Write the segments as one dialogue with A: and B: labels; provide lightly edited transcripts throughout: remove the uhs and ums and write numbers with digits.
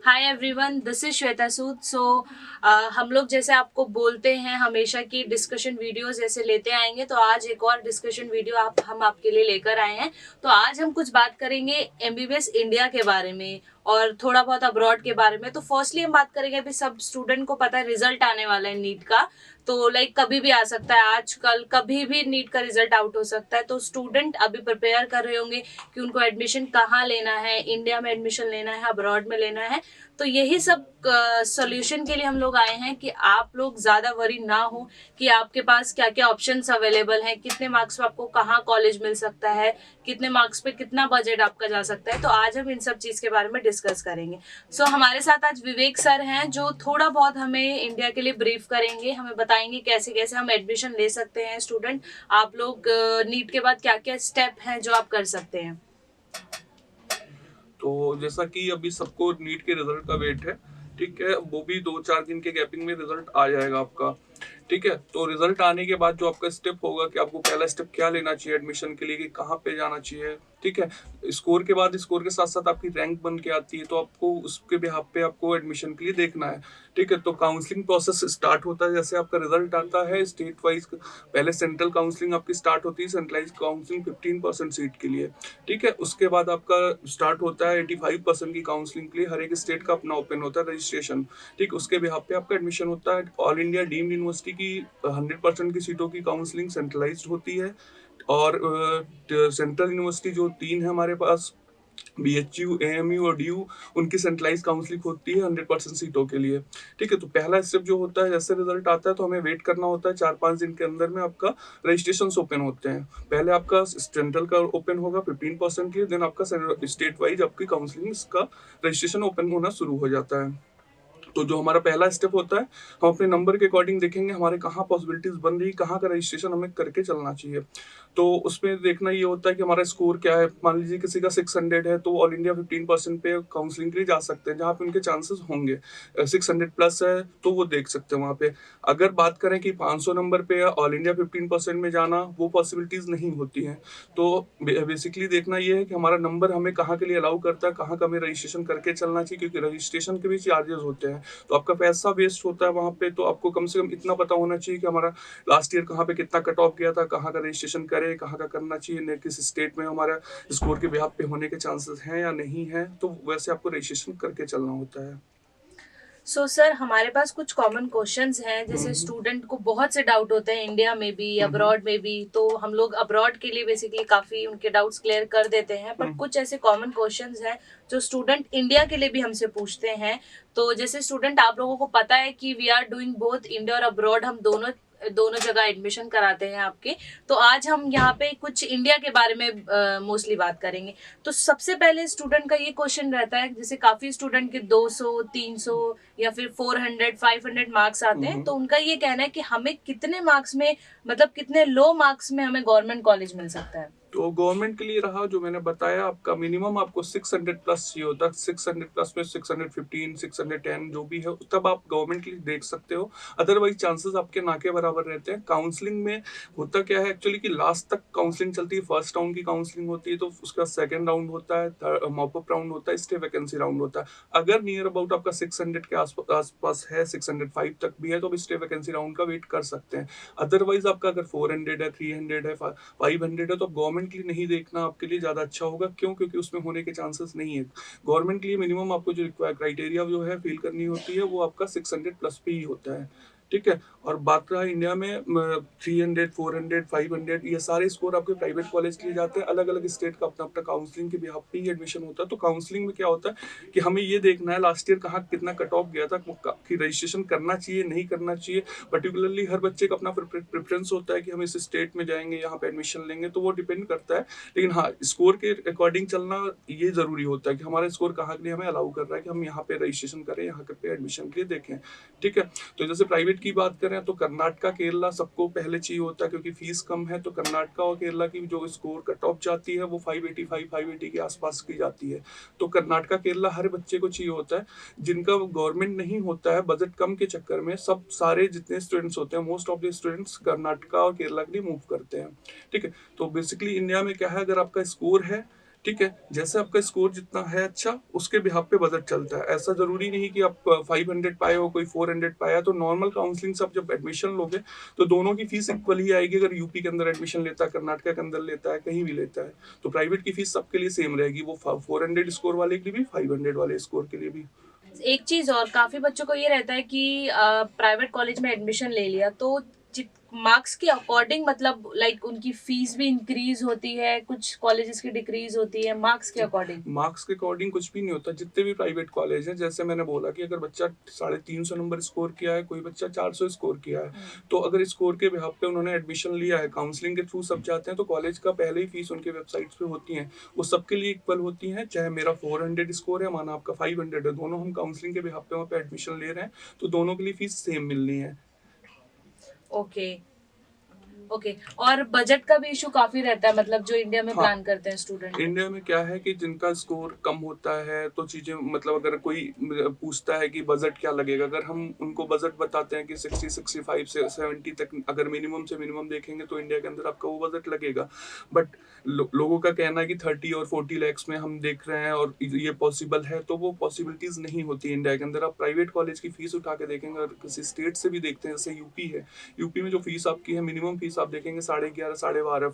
A: Hi everyone, this is Shweta Sood. हम लोग जैसे आपको बोलते हैं हमेशा की डिस्कशन वीडियोस जैसे लेते आएंगे, तो आज एक और डिस्कशन वीडियो हम आपके लिए लेकर आए हैं। तो आज हम कुछ बात करेंगे एमबीबीएस इंडिया के बारे में और थोड़ा बहुत अब्रॉड के बारे में। तो फर्स्टली हम बात करेंगे, अभी सब स्टूडेंट को पता है रिजल्ट आने वाला है नीट का। तो कभी भी आ सकता है, आजकल कभी भी नीट का रिजल्ट आउट हो सकता है। तो स्टूडेंट अभी प्रिपेयर कर रहे होंगे कि उनको एडमिशन कहाँ लेना है, इंडिया में एडमिशन लेना है, अब्रॉड में लेना है। तो यही सब सॉल्यूशन के लिए हम लोग आए हैं कि आप लोग ज्यादा वरी ना हो कि आपके पास क्या क्या ऑप्शंस अवेलेबल हैं, कितने मार्क्स पे आपको कहाँ कॉलेज मिल सकता है, कितने मार्क्स पे कितना बजट आपका जा सकता है। तो आज हम इन सब चीज के बारे में डिस्कस करेंगे। हमारे साथ आज विवेक सर हैं जो थोड़ा बहुत हमें इंडिया के लिए ब्रीफ करेंगे, हमें बताएंगे कैसे कैसे हम एडमिशन ले सकते हैं। स्टूडेंट आप लोग नीट के बाद क्या क्या स्टेप हैं जो आप कर सकते हैं।
B: तो जैसा कि अभी सबको नीट के रिजल्ट का वेट है, ठीक है, वो भी 2-4 दिन के गैपिंग में रिजल्ट आ जाएगा आपका। ठीक है, तो रिजल्ट आने के बाद जो आपका स्टेप होगा कि आपको पहला स्टेप क्या लेना चाहिए एडमिशन के लिए, कि कहाँ पे जाना चाहिए। ठीक है, स्कोर के बाद स्कोर के साथ साथ आपकी रैंक बन के आती है, तो आपको उसके बिहाफ पे आपको एडमिशन के लिए देखना है। ठीक है, तो काउंसलिंग प्रोसेस स्टार्ट होता है जैसे आपका रिजल्ट आता है स्टेट वाइज। पहले सेंट्रल काउंसलिंग आपकी स्टार्ट होती है, सेंट्रलाइज काउंसलिंग 15% सीट के लिए। ठीक है, उसके बाद आपका स्टार्ट होता है 85% की काउंसलिंग के लिए। हर एक स्टेट का अपना ओपन होता है रजिस्ट्रेशन। ठीक, उसके बिहाफ पे आपका एडमिशन होता है। ऑल इंडिया डीम्ड यूनिवर्सिटी की 100% की सीटों की काउंसलिंग सेंट्रलाइज्ड होती है। और सेंट्रल यूनिवर्सिटी जो 3 है हमारे पास, बीएचयू, एएमयू और डीयू, उनकी सेंट्रलाइज काउंसलिंग होती है 100% सीटों के लिए। ठीक है, तो पहला स्टेप जो होता है, जैसे रिजल्ट आता है तो हमें वेट करना होता है 4-5 दिन के अंदर में आपका रजिस्ट्रेशन ओपन होते हैं। पहले आपका सेंट्रल का ओपन होगा 15% के लिए, देन आपका स्टेट वाइज आपकी काउंसलिंग का रजिस्ट्रेशन ओपन होना शुरू हो जाता है। तो जो हमारा पहला स्टेप होता है, हम अपने नंबर के अकॉर्डिंग देखेंगे हमारे कहाँ पॉसिबिलिटीज बन रही, कहाँ का रजिस्ट्रेशन हमें करके चलना चाहिए। तो उसमें देखना ये होता है कि हमारा स्कोर क्या है। मान लीजिए किसी का 600 है, तो ऑल इंडिया 15% पे काउंसलिंग के लिए जा सकते हैं, जहाँ पे उनके चांसेस होंगे। 600+ है तो वो देख सकते हैं वहाँ पे। अगर बात करें कि 500 नंबर पे या ऑल इंडिया 15% में जाना, वो पॉसिबिलिटीज नहीं होती हैं। तो बेसिकली देखना ये है कि हमारा नंबर हमें कहाँ के लिए अलाउ करता है, कहाँ का हमें रजिस्ट्रेशन करके चलना चाहिए, क्योंकि रजिस्ट्रेशन के भी चार्जेस होते हैं। तो आपका पैसा वेस्ट होता है वहाँ पे। तो आपको कम से कम इतना पता होना चाहिए कि हमारा लास्ट ईयर कहाँ पे कितना कट ऑफ गया था, कहाँ का रजिस्ट्रेशन करें, कहाँ का करना चाहिए, किस स्टेट में हमारा स्कोर के बिहाफ पे होने के चांसेस हैं या नहीं है। तो वैसे आपको रजिस्ट्रेशन करके चलना होता है।
A: सर हमारे पास कुछ कॉमन क्वेश्चंस हैं, जैसे स्टूडेंट को बहुत से डाउट होते हैं इंडिया में भी अब्रॉड में भी। तो हम लोग अब्रॉड के लिए बेसिकली काफी उनके डाउट्स क्लियर कर देते हैं, बट कुछ ऐसे कॉमन क्वेश्चंस हैं जो स्टूडेंट इंडिया के लिए भी हमसे पूछते हैं। तो जैसे स्टूडेंट आप लोगों को पता है कि we are doing both India और अब्रॉड, हम दोनों दोनों जगह एडमिशन कराते हैं आपके। तो आज हम यहाँ पे कुछ इंडिया के बारे में मोस्टली बात करेंगे। तो सबसे पहले स्टूडेंट का ये क्वेश्चन रहता है, जैसे काफी स्टूडेंट के 200, 300 या फिर 400, 500 मार्क्स आते हैं। तो उनका ये कहना है कि हमें कितने मार्क्स में, मतलब कितने लो मार्क्स में हमें गवर्नमेंट कॉलेज मिल सकता है।
B: तो गवर्नमेंट के लिए रहा जो मैंने बताया, आपका मिनिमम आपको 600+ चाहिए होता है। 600+ में 615, 610 जो भी है, तब आप गवर्नमेंट के लिए देख सकते हो। अदरवाइज चांसेस आपके ना के बराबर रहते हैं। काउंसलिंग में होता क्या है एक्चुअली, कि लास्ट तक काउंसलिंग चलती है। फर्स्ट राउंड की काउंसलिंग होती है, तो उसका सेकंड राउंड होता है, मॉपअप राउंड होता है, स्टे वैकेंसी राउंड होता है। अगर नियर अबाउट आपका 600 के आसपास है, 605 तक भी है, तो आप स्टे वैकेंसी राउंड का वेट कर सकते हैं। अदरवाइज आपका अगर 400 है, 300 है, 500 है, तो गवर्नमेंट के लिए नहीं देखना, आपके लिए ज्यादा अच्छा होगा। क्यों? क्योंकि उसमें होने के चांसेस नहीं है। गवर्नमेंट के लिए मिनिमम आपको जो क्राइटेरिया जो है फिल करनी होती है, वो आपका 600+ पे ही होता है। ठीक है, और बात रहा इंडिया में 300, 400, 500, ये सारे स्कोर आपके प्राइवेट कॉलेज के लिए जाते हैं। अलग अलग स्टेट का अपना अपना काउंसलिंग के बिहाफ पे ही एडमिशन होता है। तो काउंसलिंग में क्या होता है कि हमें ये देखना है लास्ट ईयर कहाँ कितना कट ऑफ गया था, कि रजिस्ट्रेशन करना चाहिए नहीं करना चाहिए। पर्टिकुलरली हर बच्चे का अपना प्रेफरेंस होता है कि हम इस स्टेट में जाएंगे, यहाँ पे एडमिशन लेंगे, तो वो डिपेंड करता है। लेकिन हाँ, स्कोर के अकॉर्डिंग चलना ये जरूरी होता है कि हमारा स्कोर कहाँ के लिए हमें अलाउ कर रहा है कि हम यहाँ पे रजिस्ट्रेशन करें, यहाँ पे एडमिशन के लिए देखें। ठीक है, तो जैसे प्राइवेट की बात करें तो कर्नाटका, केरला सबको पहले चाहिए होता है, क्योंकि फीस कम है। तो कर्नाटका और केरला की जो स्कोर कट ऑफ जाती है वो 585, 580 के आसपास की जाती है। तो कर्नाटका, केरला हर बच्चे को चाहिए होता है। जिनका गवर्नमेंट नहीं होता है, बजट कम के चक्कर में सब सारे जितने स्टूडेंट्स होते हैं, most of the students Karnataka और केरला के लिए मूव करते हैं। ठीक है, तो बेसिकली इंडिया में क्या है, अगर आपका स्कोर है ठीक है, जैसे आपका स्कोर जितना है अच्छा, उसके बिहाफ पे बजट चलता है। ऐसा ज़रूरी नहीं कि आप 500 पाए हो, कोई 400 पाया। तो नॉर्मल काउंसलिंग से आप जब एडमिशन लोगे, तो दोनों की फीस इक्वल ही आएगी। अगर यूपी के अंदर एडमिशन लेता है, कर्नाटक के अंदर लेता है, कहीं भी लेता है, तो प्राइवेट की फीस सबके लिए सेम रहेगी। वो 400 स्कोर वाले के लिए भी, 500 वाले स्कोर के लिए भी।
A: एक चीज और, काफी बच्चों को ये रहता है कि प्राइवेट कॉलेज में एडमिशन ले लिया तो मार्क्स के अकॉर्डिंग मतलब लाइक उनकी फीस भी इंक्रीज होती है, कुछ कॉलेजेस की डिक्रीज होती है मार्क्स के अकॉर्डिंग।
B: मार्क्स के अकॉर्डिंग कुछ भी नहीं होता। जितने भी प्राइवेट कॉलेज हैं, जैसे मैंने बोला कि अगर बच्चा 350 नंबर स्कोर किया है, कोई बच्चा 400 स्कोर किया है, तो अगर स्कोर के बिहाफ पे उन्होंने एडमिशन लिया है, काउंसलिंग के थ्रू सब जाते हैं, तो कॉलेज का पहले ही फीस उनके वेबसाइट्स पे होती है, वो सबके लिए इक्वल होती है। चाहे मेरा 400 स्कोर है, माना आपका 500 है, दोनों हम काउंसलिंग के बिहाफ पे वहाँ पे एडमिशन ले रहे हैं, तो दोनों के लिए फीस सेम मिलनी है।
A: Okay okay. और बजट का भी इशू काफी रहता है, मतलब जो इंडिया में
B: हाँ,
A: प्लान करते हैं स्टूडेंट।
B: इंडिया में क्या है कि जिनका स्कोर कम होता है, तो चीज़ें मतलब अगर कोई पूछता है कि बजट क्या लगेगा, अगर हम उनको बजट बताते हैं कि 60 65 से 70 तक अगर मिनिमम से मिनिमम देखेंगे, तो इंडिया के अंदर आपका वो बजट लगेगा। बट लोगों का कहना है कि 30 और 40 लैक्स में हम देख रहे हैं और ये पॉसिबल है, तो वो पॉसिबिलिटीज नहीं होती इंडिया के अंदर। आप प्राइवेट कॉलेज की फीस उठा के देखेंगे, और किसी स्टेट से भी देखते हैं, जैसे यूपी है, यूपी में जो फीस आपकी है, मिनिमम फीस आप देखेंगे 11.5 12.5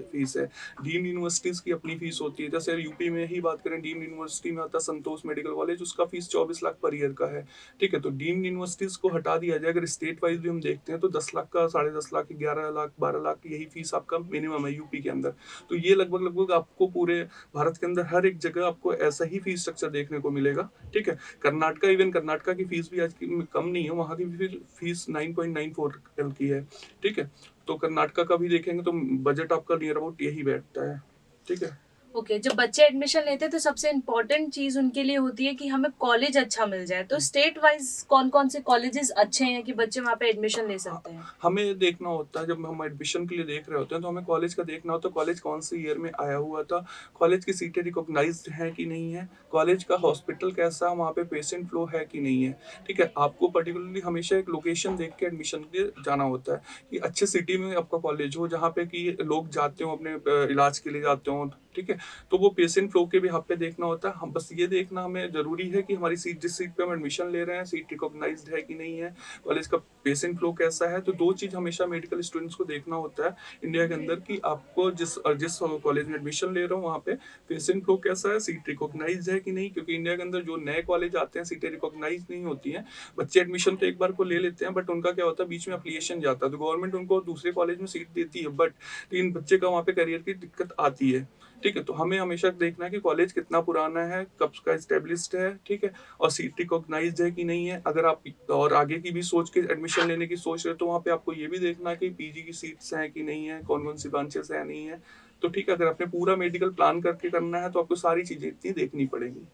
B: फीस है। डीम्ड यूनिवर्सिटीज की अपनी फीस होती है। जैसे यूपी में ही बात करें, डीम्ड यूनिवर्सिटी में आता है संतोष मेडिकल कॉलेज, उसका फीस 24 लाख पर ईयर का है। ठीक है, तो डीम्ड यूनिवर्सिटीज को हटा दिया जाए, अगर स्टेट वाइज भी हम देखते हैं, तो 10 लाख का, 10.5 लाख, 11 लाख, 12 लाख यही फीस आपका मिनिमम है यूपी के अंदर। तो ये लगभग आपको पूरे भारत के अंदर हर एक जगह आपको ऐसा ही फीस स्ट्रक्चर देखने को मिलेगा। ठीक है, कर्नाटका की फीस भी आज की कम नहीं है, वहाँ की भी फीस 9.94 एल की है। ठीक है, तो कर्नाटका का भी देखेंगे तो बजट आपका नियर अबाउट यही बैठता है। ठीक है।
A: ओके, जब बच्चे एडमिशन लेते हैं तो सबसे इम्पोर्टेंट चीज उनके लिए होती है कि हमें कॉलेज अच्छा मिल जाए। तो स्टेट वाइज कौन कौन से कॉलेजेस अच्छे हैं कि बच्चे वहाँ पे एडमिशन ले सकते हैं?
B: हमें देखना होता है, जब हम एडमिशन के लिए देख रहे होते हैं, तो हमें कॉलेज का देखना होता है, कॉलेज कौन से ईयर में आया हुआ था, कॉलेज की सीटें रिकॉग्नाइज्ड हैं कि नहीं है, कॉलेज का हॉस्पिटल कैसा, वहाँ पे पेशेंट फ्लो है कि नहीं है। ठीक है, आपको पर्टिकुलरली हमेशा एक लोकेशन देख के एडमिशन के लिए जाना होता है, कि अच्छे सिटी में आपका कॉलेज हो, जहाँ पे कि लोग जाते हो अपने इलाज के लिए जाते हो। ठीक है, तो वो पेशेंट फ्लो के भी यहाँ पे देखना होता है। हम बस ये देखना हमें जरूरी है कि हमारी सीट, जिस सीट पे हम एडमिशन ले रहे हैं, सीट रिकॉग्नाइज्ड है कि नहीं है, कॉलेज का पेशेंट फ्लो कैसा है। तो दो चीज हमेशा मेडिकल स्टूडेंट्स को देखना होता है इंडिया के अंदर, कि आपको जिस कॉलेज में एडमिशन ले रहे हो, वहाँ पे पेशेंट फ्लो कैसा है, सीट रिकॉग्नाइज है कि नहीं। क्योंकि इंडिया के अंदर जो नए कॉलेज आते हैं, सीटें रिकॉग्नाइज नहीं होती हैं। बच्चे एडमिशन तो एक बार को ले लेते हैं, बट उनका क्या होता है, बीच में एप्लीकेशन जाता है, तो गवर्नमेंट उनको दूसरे कॉलेज में सीट देती है, बट लेकिन बच्चे का वहाँ पे करियर की दिक्कत आती है। ठीक है, तो हमें हमेशा देखना है कि कॉलेज कितना पुराना है, कब का एस्टेब्लिश्ड है। ठीक है, और सीट रिकॉग्नाइज्ड है कि नहीं है। अगर आप और आगे की भी सोच के एडमिशन लेने की सोच रहे हो, तो वहाँ पे आपको ये भी देखना है कि पीजी की सीट्स हैं कि नहीं है, कौन कौन सी ब्रांचेस है नहीं है। तो ठीक है, अगर आपने पूरा मेडिकल प्लान करके करना है, तो आपको सारी चीजें इतनी देखनी पड़ेगी।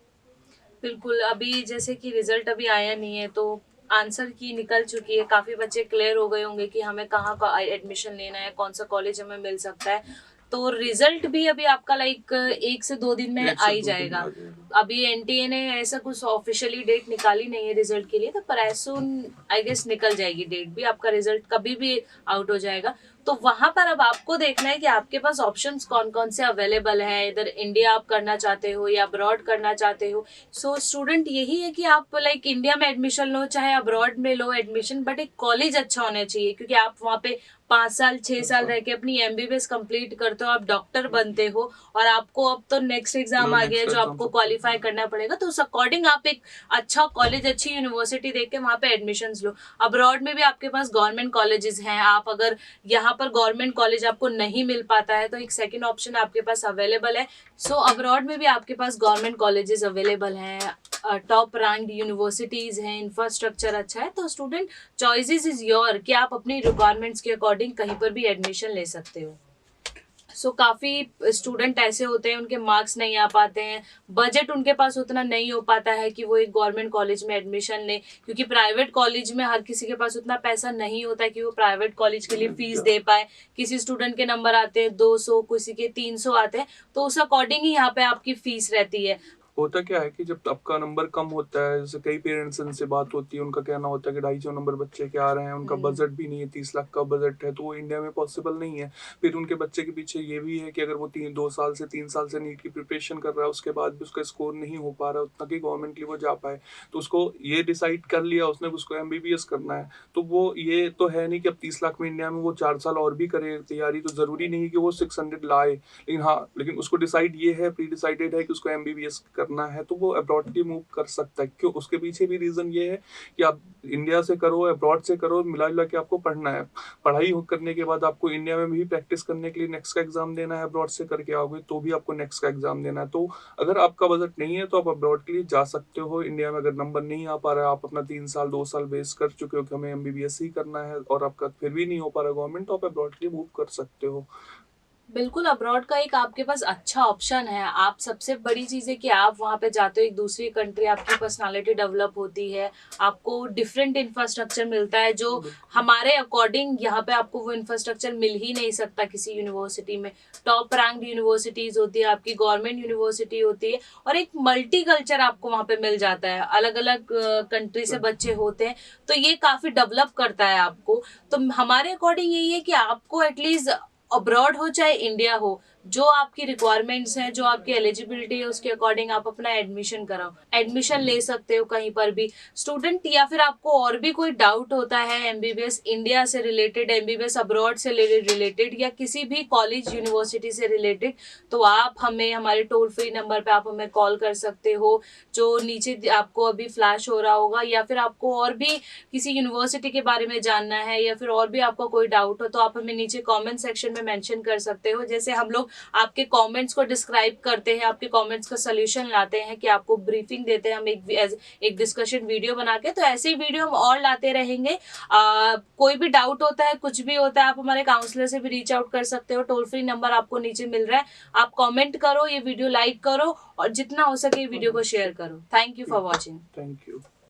A: बिल्कुल, अभी जैसे कि रिजल्ट अभी आया नहीं है तो आंसर की निकल चुकी है, काफी बच्चे क्लियर हो गए होंगे कि हमें कहाँ का एडमिशन लेना है, कौन सा कॉलेज हमें मिल सकता है। तो रिजल्ट भी अभी आपका लाइक 1 से 2 दिन में
B: एक
A: आ
B: से
A: ही
B: दो दिन
A: जाएगा।
B: आ जाएगा।
A: अभी एनटीए ने ऐसा कुछ ऑफिशियली डेट निकाली नहीं है रिजल्ट के लिए, तो पर एज सुन आई गेस निकल जाएगी डेट भी, आपका रिजल्ट कभी भी आउट हो जाएगा। तो वहां पर अब आपको देखना है कि आपके पास ऑप्शंस कौन कौन से अवेलेबल है, इधर इंडिया आप करना चाहते हो या अब्रॉड करना चाहते हो। सो स्टूडेंट यही है कि आप लाइक इंडिया में एडमिशन लो चाहे अब्रॉड में लो एडमिशन, बट एक कॉलेज अच्छा होना चाहिए, क्योंकि आप वहाँ पे 5 साल 6 साल रह के अपनी एमबीबीएस कंप्लीट करते हो, आप डॉक्टर बनते हो, और आपको अब तो नेक्स्ट एग्जाम आ गया है जो आपको क्वालिफाई करना पड़ेगा। तो उस अकॉर्डिंग आप एक अच्छा कॉलेज, अच्छी यूनिवर्सिटी देख के वहाँ पे एडमिशन लो। अब्रॉड में भी आपके पास गवर्नमेंट कॉलेजेस हैं, आप अगर यहाँ पर गवर्नमेंट कॉलेज आपको नहीं मिल पाता है तो एक सेकेंड ऑप्शन आपके पास अवेलेबल है। सो अब्रॉड में भी आपके पास गवर्नमेंट कॉलेजेस अवेलेबल हैं, टॉप रैंक्ड यूनिवर्सिटीज हैं, इंफ्रास्ट्रक्चर अच्छा है। तो स्टूडेंट चॉइसेस इज योर कि आप अपनी रिक्वायरमेंट्स के अकॉर्डिंग कहीं पर भी एडमिशन ले सकते हो। सो काफी स्टूडेंट ऐसे होते हैं उनके मार्क्स नहीं आ पाते हैं, बजट उनके पास उतना नहीं हो पाता है कि वो एक गवर्नमेंट कॉलेज में एडमिशन ले, क्योंकि प्राइवेट कॉलेज में हर किसी के पास उतना पैसा नहीं होता है कि वो प्राइवेट कॉलेज के लिए फीस दे पाए। किसी स्टूडेंट के नंबर आते हैं 200, किसी के 300 आते हैं, तो उस अकॉर्डिंग ही यहाँ पे आपकी फीस रहती है।
B: होता क्या है कि जब आपका नंबर कम होता है, जैसे कई पेरेंट्स से बात होती है, उनका कहना होता है कि 250 नंबर बच्चे के आ रहे हैं, उनका बजट भी नहीं है, 30 लाख का बजट है, तो वो इंडिया में पॉसिबल नहीं है। फिर उनके बच्चे के पीछे ये भी है कि अगर वो 3 साल से नीट की प्रिपरेशन कर रहा है, उसके बाद भी उसका स्कोर नहीं हो पा रहा उतना कि गवर्नमेंट के लिए वो जा पाए, तो उसको ये डिसाइड कर लिया उसने कि उसको MBBS करना है, तो वो ये तो है नहीं कि अब 30 लाख में इंडिया में वो 4 साल और भी करे तैयारी, तो जरूरी नहीं कि वो 600 लाए, लेकिन हाँ, लेकिन उसको डिसाइड ये है, प्री डिसाइडेड है कि उसको MBBS करना है, तो वो अब्रॉड की मूव कर सकता है। क्यों? उसके पीछे भी रीजन ये है कि आप इंडिया से करो, अब्रॉड से करो, मिला जुला के आपको पढ़ना है। पढ़ाई करने के बाद आपको इंडिया में भी प्रैक्टिस करने के लिए नेक्स्ट का एग्जाम देना है, अब्रॉड से करके आओगे तो भी आपको नेक्स्ट का एग्जाम देना है। तो अगर आपका बजट नहीं है तो आप अब्रॉड के लिए जा सकते हो। इंडिया में अगर नंबर नहीं आ पा रहा है, आप अपना 3 साल 2 साल वेस्ट कर चुके हो कि हमें MBBS ही करना है और आपका फिर भी नहीं हो पा रहा गवर्नमेंट, तो आप अब्रॉड के लिए मूव कर सकते हो।
A: बिल्कुल, अब्रॉड का एक आपके पास अच्छा ऑप्शन है। आप सबसे बड़ी चीज़ है कि आप वहाँ पे जाते हो, एक दूसरी कंट्री, आपकी पर्सनालिटी डेवलप होती है, आपको डिफरेंट इंफ्रास्ट्रक्चर मिलता है जो हमारे अकॉर्डिंग यहाँ पे आपको वो इंफ्रास्ट्रक्चर मिल ही नहीं सकता किसी यूनिवर्सिटी में। टॉप रैंक्ड यूनिवर्सिटीज़ होती है, आपकी गवर्नमेंट यूनिवर्सिटी होती है, और एक मल्टी कल्चर आपको वहाँ पे मिल जाता है, अलग अलग कंट्री से बच्चे होते हैं, तो ये काफ़ी डेवलप करता है आपको। तो हमारे अकॉर्डिंग यही है कि आपको एटलीस्ट अब्रॉड हो चाहे इंडिया हो, जो आपकी रिक्वायरमेंट्स हैं, जो आपकी एलिजिबिलिटी है, उसके अकॉर्डिंग आप अपना एडमिशन कराओ, एडमिशन ले सकते हो कहीं पर भी स्टूडेंट। या फिर आपको और भी कोई डाउट होता है MBBS इंडिया से रिलेटेड, MBBS अब्रॉड से रिलेटेड, या किसी भी कॉलेज यूनिवर्सिटी से रिलेटेड, तो आप हमें हमारे टोल फ्री नंबर पे आप हमें कॉल कर सकते हो, जो नीचे आपको अभी फ्लैश हो रहा होगा। या फिर आपको और भी किसी यूनिवर्सिटी के बारे में जानना है, या फिर और भी आपका कोई डाउट हो, तो आप हमें नीचे कमेंट सेक्शन में मेंशन कर सकते हो। जैसे हम लोग आपके कमेंट्स को डिस्क्राइब करते हैं, आपके कमेंट्स का सॉल्यूशन लाते हैं, कि आपको ब्रीफिंग देते हैं हम एक डिस्कशन वीडियो बना के, तो ऐसे ही वीडियो हम और लाते रहेंगे। कोई भी डाउट होता है, कुछ भी होता है, आप हमारे काउंसलर से भी रीच आउट कर सकते हो। टोल फ्री नंबर आपको नीचे मिल रहा है, आप कमेंट करो, ये वीडियो लाइक करो, और जितना हो सके वीडियो को शेयर करो। Thank you for watching.
B: Thank you.